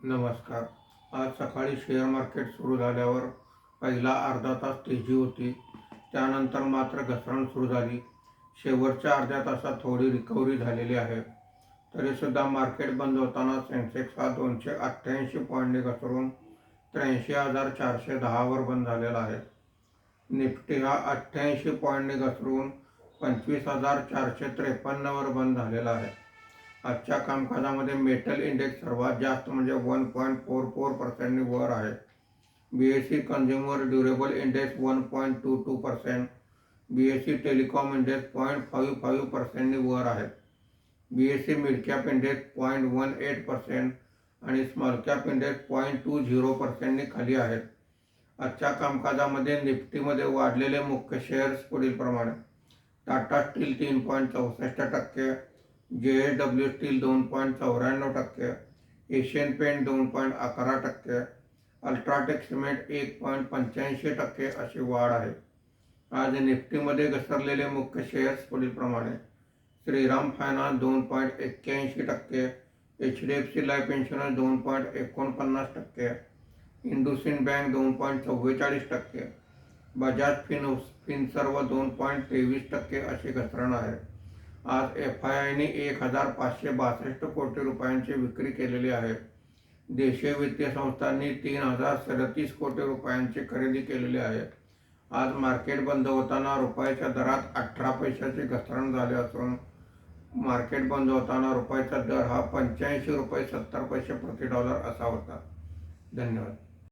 नमस्कार. आज सकाळी शेअर मार्केट सुरू झाल्यावर पहिला अर्धा तास तेजी होती. त्यानंतर मात्र घसरण सुरू झाली. शेवटच्या अर्ध्या तासात थोडी रिकव्हरी झालेली आहे. तरीसुद्धा मार्केट बंद होताना सेन्सेक्स हा 288 पॉईंटने घसरून 83,410 वर बंद झालेला आहे. निफ्टी हा 88 पॉईंटने घसरून 25,453 वर बंद झालेला आहे. आजच्या कामकाजामध्ये मेटल इंडेक्स सर्वात जास्त म्हणजे 1.44% वर आहे. BSE consumer durable index 1.22%, BSE telecom index 0.55% वर आहे. BSE मिड कॅप इंडेक्स 0.18% आणि स्मॉल कॅप इंडेक्स 0.20% खाली आहेत. आजच्या कामकाजामध्ये निफ्टीमध्ये वाढलेले मुख्य शेअर्स पुढील प्रमाणे: Tata steel 3.64%, JSW steel 2.94%, Asian paint 2.11%, UltraTech cement 1.85% अशी वाढ आहे. आज निफ्टीमध्ये घसरलेले मुख्य शेअर्स पुढील प्रमाणे: Shriram finance 2.81%, HDFC life insurance 2.49%, IndusInd bank 2.44%, Bajaj Finserv 2.23% अशी घसरण आहे. आज FIIने 1,562 कोटी रुपयांची विक्री केलेली आहे. देशीय वित्तीय संस्थांनी 3,037 कोटी रुपयांची खरेदी केलेली आहे. आज मार्केट बंद होताना रुपयाच्या दरात 18 पैशाची घसरण झाली असून मार्केट बंद होताना रुपयाचा दर हा 85 रुपये 70 पैसे प्रति डॉलर असा होता. धन्यवाद.